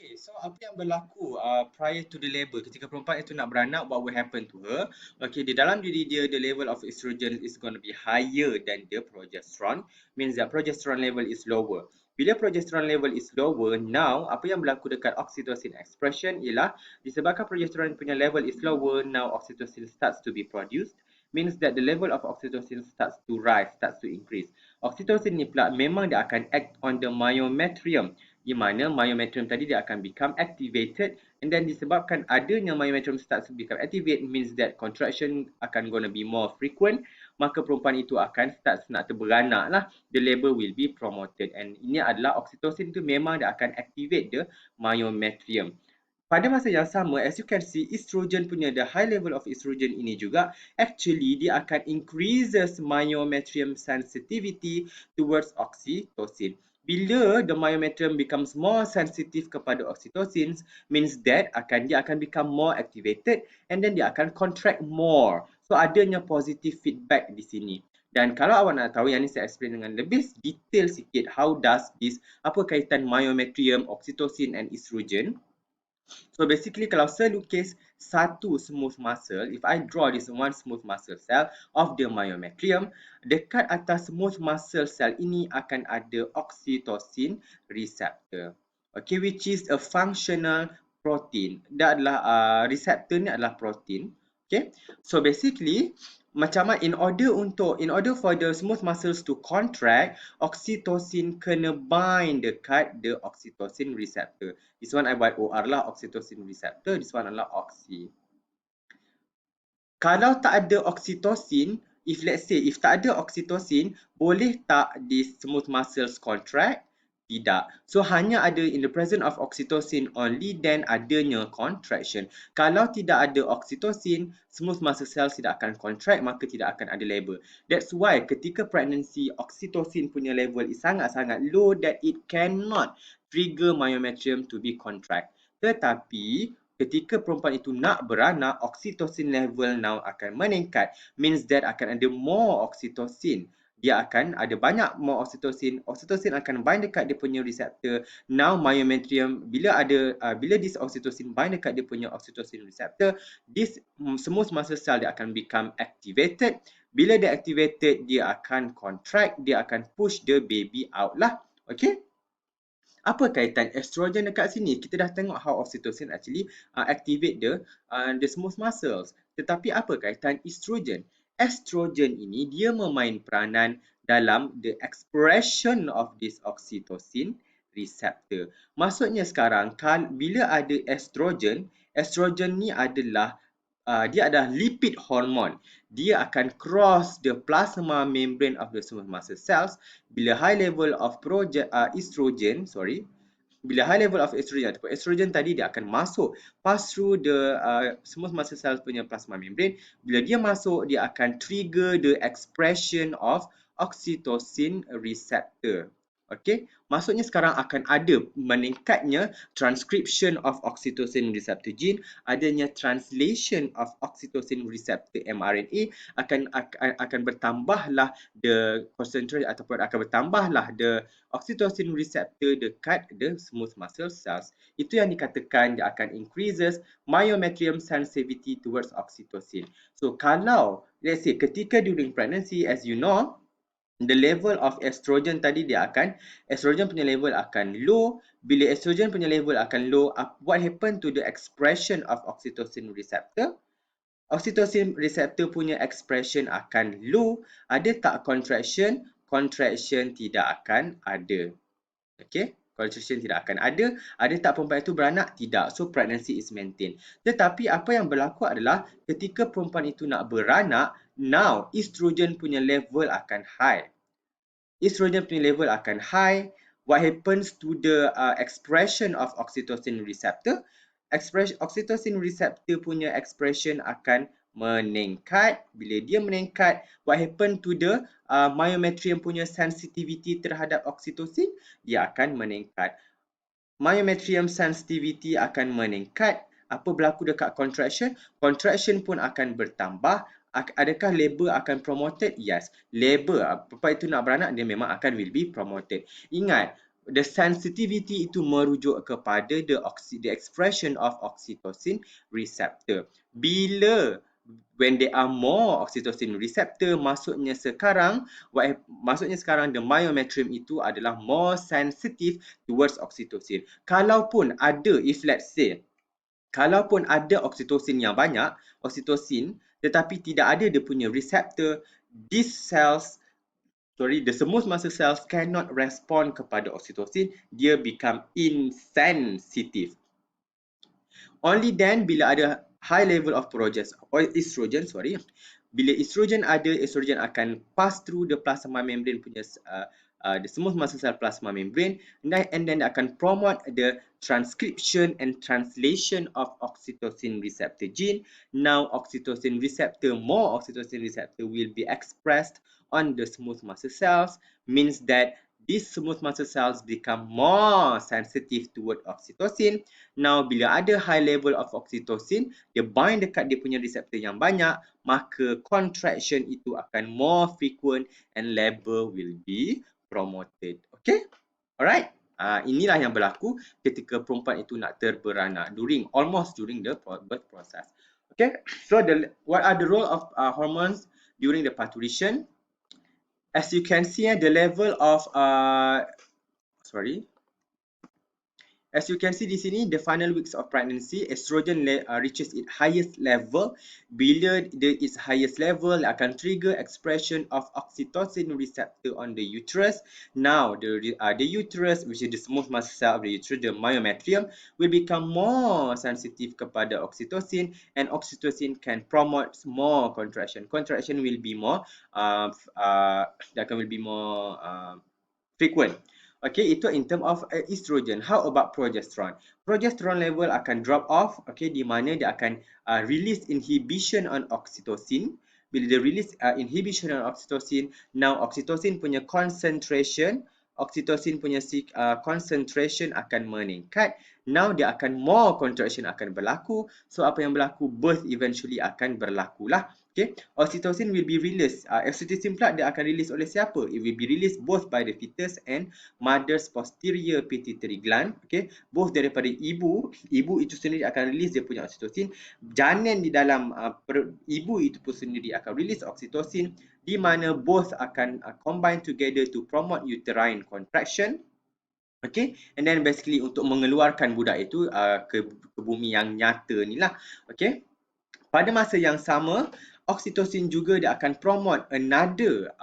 Okay, so apa yang berlaku prior to the labor ketika perempuan itu nak beranak, what will happen to her? Okay, di dalam diri dia, the level of estrogen is going to be higher than the progesterone, means that progesterone level is lower. Bila progesterone level is lower, now apa yang berlaku dekat oxytocin expression ialah disebabkan progesterone punya level is lower, now oxytocin starts to be produced, means that the level of oxytocin starts to rise, starts to increase. Oxytocin ni pula memang dia akan act on the myometrium, di mana myometrium tadi dia akan become activated, and then disebabkan adanya myometrium starts to become activate means that contraction akan gonna be more frequent, maka perempuan itu akan start nak terberanak lah, the labor will be promoted, and ini adalah oxytocin tu memang dia akan activate the myometrium. Pada masa yang sama, as you can see, estrogen punya, the high level of estrogen ini juga actually dia akan increases myometrium sensitivity towards oxytocin. Bila the myometrium becomes more sensitive kepada oxytocin, means that dia akan become more activated, and then dia akan contract more. So adanya positive feedback di sini. Dan kalau awak nak tahu, yang ni saya explain dengan lebih detail sikit, how does this, apa kaitan myometrium, oxytocin and estrogen. So basically kalau saya lukis satu smooth muscle, if I draw this one smooth muscle cell of the myometrium, dekat atas smooth muscle cell ini akan ada oxytocin receptor. Okay, which is a functional protein. Dia adalah receptor ni adalah protein. Okay, so basically macam mana in order for the smooth muscles to contract, oxytocin kena bind dekat the oxytocin receptor. This one I buat OR lah, oxytocin receptor. This one adalah oxy. Kalau tak ada oxytocin, if let's say if tak ada oxytocin, boleh tak this smooth muscles contract? Tidak. So hanya ada in the presence of oxytocin only, then adanya contraction. Kalau tidak ada oxytocin, smooth muscle cells tidak akan contract, maka tidak akan ada labor. That's why ketika pregnancy, oxytocin punya level is sangat-sangat low that it cannot trigger myometrium to be contract. Tetapi ketika perempuan itu nak beranak, oxytocin level now akan meningkat, means that akan ada more oxytocin. Dia akan ada banyak more oxytocin. Oxytocin akan bind dekat dia punya receptor. Now myometrium, bila this oxytocin bind dekat dia punya oxytocin receptor, this smooth muscle cell dia akan become activated. Bila dia activated, dia akan contract, dia akan push the baby out lah. Okay? Apa kaitan estrogen dekat sini? Kita dah tengok how oxytocin actually activate the smooth muscles. Tetapi apa kaitan estrogen? Estrogen ini dia memain peranan dalam the expression of this oxytocin receptor. Maksudnya sekarang bila ada estrogen, estrogen ni adalah dia adalah lipid hormone. Dia akan cross the plasma membrane of the smooth muscle cells. Bila high level of estrogen ataupun estrogen tadi, dia akan masuk pass through the smooth muscle cells punya plasma membrane. Bila dia masuk, dia akan trigger the expression of oxytocin receptor. Okay, maksudnya sekarang akan ada meningkatnya transcription of oxytocin receptor gene, adanya translation of oxytocin receptor mRNA, akan bertambahlah the concentration ataupun akan bertambahlah the oxytocin receptor dekat the smooth muscle cells. Itu yang dikatakan dia akan increases myometrium sensitivity towards oxytocin. So kalau let's say ketika during pregnancy, as you know, the level of estrogen tadi estrogen punya level akan low. Bila estrogen punya level akan low, what happen to the expression of oxytocin receptor? Oxytocin receptor punya expression akan low. Ada tak contraction? Contraction tidak akan ada. Okay? Contraction tidak akan ada. Ada tak perempuan itu beranak? Tidak. So pregnancy is maintained. Tetapi apa yang berlaku adalah ketika perempuan itu nak beranak, now estrogen punya level akan high. Estrogen punya level akan high. What happens to the expression of oxytocin receptor? Oxytocin receptor punya expression akan meningkat. Bila dia meningkat, what happen to the myometrium punya sensitivity terhadap oxytocin? Dia akan meningkat. Myometrium sensitivity akan meningkat. Apa berlaku dekat contraction? Contraction pun akan bertambah. Adakah labor akan promoted? Yes. Labor, perempuan itu nak beranak, dia memang akan will be promoted. Ingat, the sensitivity itu merujuk kepada the expression of oxytocin receptor. Bila when there are more oxytocin receptor, maksudnya sekarang the myometrium itu adalah more sensitive towards oxytocin. Kalaupun ada, if let's say kalaupun ada oksitosin yang banyak, oksitosin, tetapi tidak ada dia punya receptor, these cells, the smooth muscle cells cannot respond kepada oksitosin, dia become insensitive. Only then bila ada high level of estrogen, bila estrogen ada, estrogen akan pass through the plasma membrane punya the smooth muscle cell plasma membrane, and then akan promote the transcription and translation of oxytocin receptor gene. Now more oxytocin receptor will be expressed on the smooth muscle cells, means that these smooth muscle cells become more sensitive toward oxytocin. Now, bila ada high level of oxytocin, dia bind dekat dia punya receptor yang banyak, maka contraction itu akan more frequent and labor will be promoted. Okay? Alright? Inilah yang berlaku ketika perempuan itu nak terberanak almost during the birth process. Okay? So, what are the role of hormones during the parturition? As you can see, the level of as you can see di sini, the final weeks of pregnancy, estrogen reaches its highest level. Bila its highest level, akan trigger expression of oxytocin receptor on the uterus. Now, the uterus, which is the smooth muscle cell of the uterus, the myometrium, will become more sensitive kepada oxytocin, and oxytocin can promote more contraction. Contraction will be more frequent. Okay, itu in term of estrogen. How about progesterone? Progesterone level akan drop off, okay, di mana dia akan release inhibition on oxytocin. Bila dia release inhibition on oxytocin, now oxytocin punya concentration akan meningkat. Now dia akan more contraction akan berlaku. So apa yang berlaku? Birth eventually akan berlaku lah. Okay, oxytocin will be released. Oxytocin pula dia akan release oleh siapa? It will be released both by the fetus and mother's posterior pituitary gland. Okay, both daripada ibu itu sendiri akan release dia punya oxytocin. Janin di dalam ibu itu pun sendiri akan release oxytocin, di mana both akan combine together to promote uterine contraction. Okay, and then basically untuk mengeluarkan budak itu ke bumi yang nyata ni lah. Okay, pada masa yang sama, oxytocin juga dia akan promote another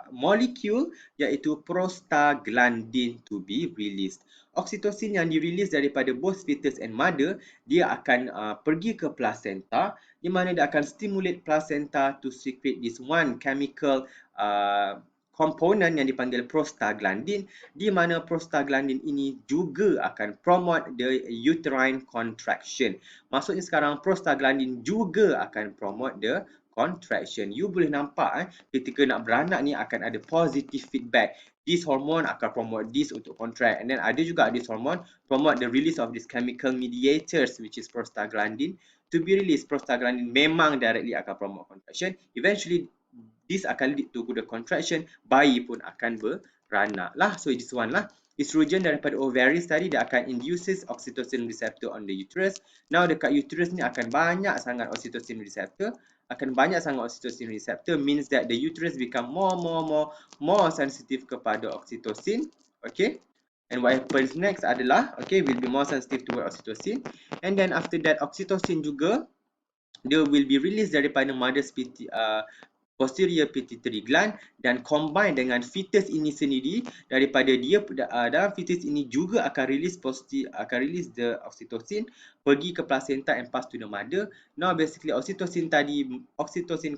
molecule, iaitu prostaglandin to be released. Oxytocin yang dirilis daripada both fetus and mother, dia akan pergi ke placenta, di mana dia akan stimulate placenta to secrete this one chemical komponen yang dipanggil prostaglandin, di mana prostaglandin ini juga akan promote the uterine contraction. Maksudnya sekarang prostaglandin juga akan promote the contraction. You boleh nampak ketika nak beranak ni akan ada positive feedback. This hormone akan promote this untuk contract, and then ada juga this hormone promote the release of this chemical mediators, which is prostaglandin to be released. Prostaglandin memang directly akan promote contraction. Eventually this akan lead to the contraction, bayi pun akan beranak lah. So this one lah. Estrogen daripada ovaries tadi dia akan induces oxytocin receptor on the uterus. Now dekat uterus ni akan banyak sangat oxytocin receptor. Means that the uterus become more sensitive kepada oxytocin. Okay. And what happens next adalah, okay, will be more sensitive toward oxytocin. And then after that, oxytocin juga dia will be released daripada mother's posterior pituitary gland dan combine dengan fetus ini sendiri. Daripada dia dalam fetus ini juga akan release the oxytocin, pergi ke placenta and pass to the mother. Now basically oxytocin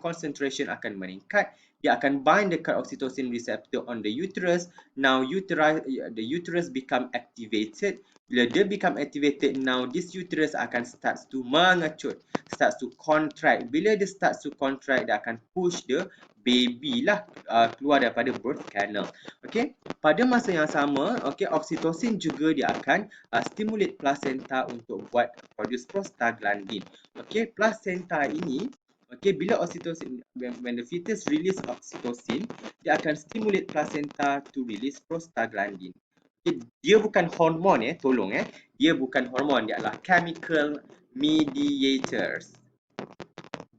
concentration akan meningkat. Dia akan bind dekat oxytocin receptor on the uterus. Now the uterus become activated. Bila dia become activated, now this uterus akan starts to mengecut, starts to contract. Bila dia starts to contract, dia akan push the baby lah keluar daripada birth canal. Okay, pada masa yang sama, okay, oxytocin juga dia akan stimulate placenta untuk buat produce prostaglandin. Okay, placenta ini, okay, bila oxytocin, when the fetus release oxytocin, dia akan stimulate placenta to release prostaglandin. Dia bukan hormon tolong dia bukan hormon, dia adalah chemical mediators.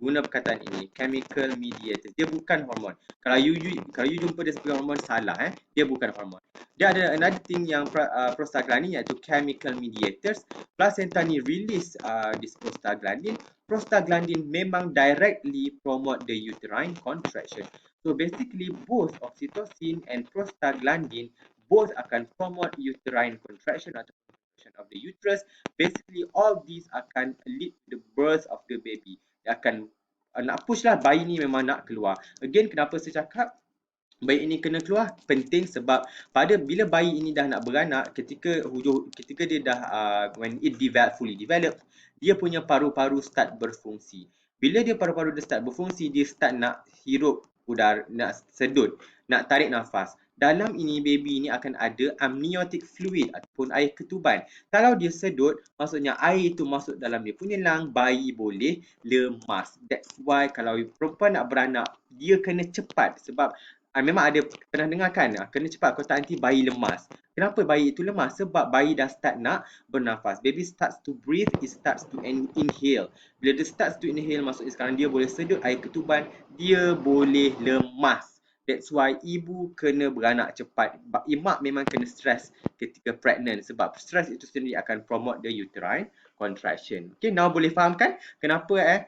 Guna perkataan ini, chemical mediators. Dia bukan hormon. Kalau you jumpa dia sebagai hormon, salah dia bukan hormon. Dia ada another thing yang prostaglandin, iaitu chemical mediators. Placenta ni release this prostaglandin. Prostaglandin memang directly promote the uterine contraction. So basically both oxytocin and prostaglandin both akan promote uterine contraction atau contraction of the uterus. Basically all these akan lead to the birth of the baby. Dia akan nak push lah, bayi ni memang nak keluar. Again, kenapa saya cakap bayi ini kena keluar? Penting sebab bila bayi ini dah nak beranak, ketika dia dah when it fully developed, dia punya paru-paru start berfungsi. Bila dia paru-paru dia start berfungsi, dia start nak hirup udara, nak sedut, nak tarik nafas. Dalam ini baby ini akan ada amniotic fluid ataupun air ketuban. Kalau dia sedut, maksudnya air itu masuk dalam dia punya lung, bayi boleh lemas. That's why kalau perempuan nak beranak, dia kena cepat sebab memang ada pernah dengar kan, kena cepat, kalau tak nanti bayi lemas. Kenapa bayi itu lemas? Sebab bayi dah start nak bernafas. Baby starts to breathe, it starts to inhale. Bila dia starts to inhale, maksudnya sekarang dia boleh sedut air ketuban, dia boleh lemas. That's why ibu kena beranak cepat. Mak memang kena stress ketika pregnant sebab stress itu sendiri akan promote the uterine contraction. Okay, now boleh faham kan kenapa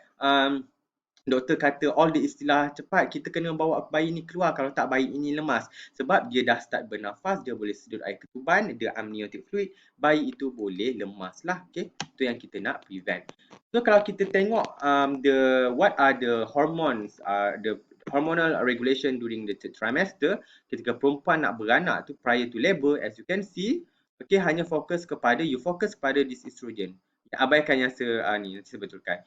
doktor kata all the istilah cepat, kita kena bawa bayi ni keluar, kalau tak bayi ini lemas. Sebab dia dah start bernafas, dia boleh sedut air ketuban, dia amniotic fluid, bayi itu boleh lemas lah. Okay, itu yang kita nak prevent. So kalau kita tengok what are the hormones, the hormonal regulation during the third trimester, ketika perempuan nak beranak tu prior to labor, as you can see, okay, hanya fokus kepada this estrogen. Abaikan yang ni saya betulkan.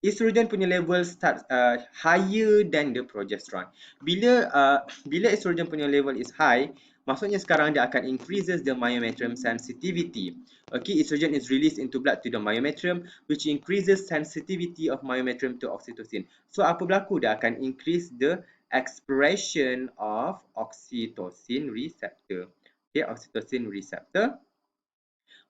Estrogen punya level start higher than the progesterone. Bila estrogen punya level is high, maksudnya sekarang dia akan increases the myometrium sensitivity. Okay, estrogen is released into blood to the myometrium, which increases sensitivity of myometrium to oxytocin. So apa berlaku? Dia akan increase the expression of oxytocin receptor. Okay, oxytocin receptor.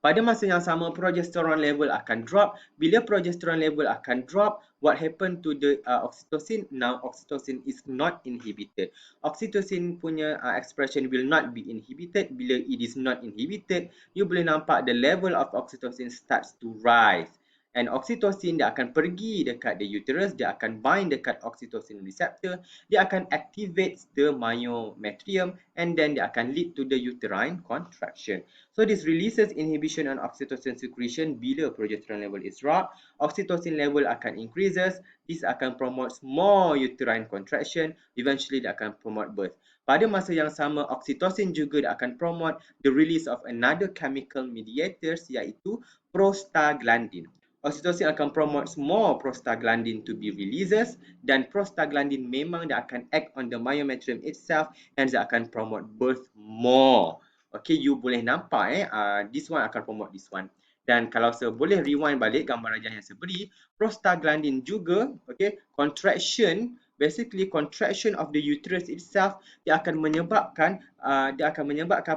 Pada masa yang sama, progesterone level akan drop. Bila progesterone level akan drop, what happen to the oxytocin? Now, oxytocin is not inhibited. Oxytocin punya expression will not be inhibited. Bila it is not inhibited, you boleh nampak the level of oxytocin starts to rise. And oxytocin dia akan pergi dekat the uterus, dia akan bind dekat oxytocin receptor, dia akan activate the myometrium, and then dia akan lead to the uterine contraction. So this releases inhibition on oxytocin secretion bila progesterone level is dropped. Oxytocin level akan increases. This akan promote more uterine contraction. Eventually dia akan promote birth. Pada masa yang sama, oxytocin juga dia akan promote the release of another chemical mediators, iaitu prostaglandin. Oxytocin akan promote more prostaglandin to be releases, dan prostaglandin memang dia akan act on the myometrium itself, and dia akan promote birth more. Okay, you boleh nampak this one akan promote this one. Dan kalau saya boleh rewind balik gambar rajah yang saya beri, prostaglandin juga, okay, contraction, basically contraction of the uterus itself, dia akan menyebabkan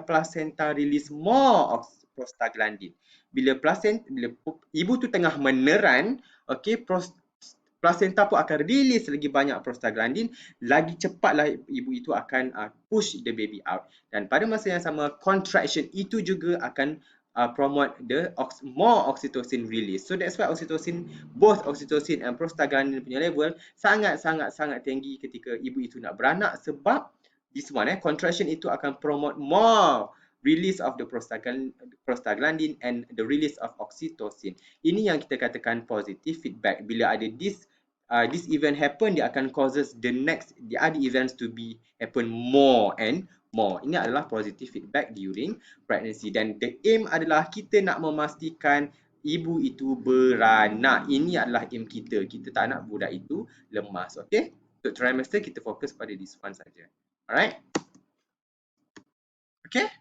placenta release more of prostaglandin. Bila ibu tu tengah meneran, okay, placenta pun akan release lagi banyak prostaglandin, lagi cepatlah ibu itu akan push the baby out. Dan pada masa yang sama, contraction itu juga akan promote the more oxytocin release. So that's why both oxytocin and prostaglandin punya level sangat tinggi ketika ibu itu nak beranak, sebab this one contraction itu akan promote more release of the prostaglandin and the release of oxytocin. Ini yang kita katakan positive feedback. Bila ada this event happen, dia akan causes the other events to be happen more and more. Ini adalah positive feedback during pregnancy, dan the aim adalah kita nak memastikan ibu itu beranak. Ini adalah aim kita. Kita tak nak budak itu lemas. Okay? Untuk trimester kita fokus pada this one saja. Alright? Okay?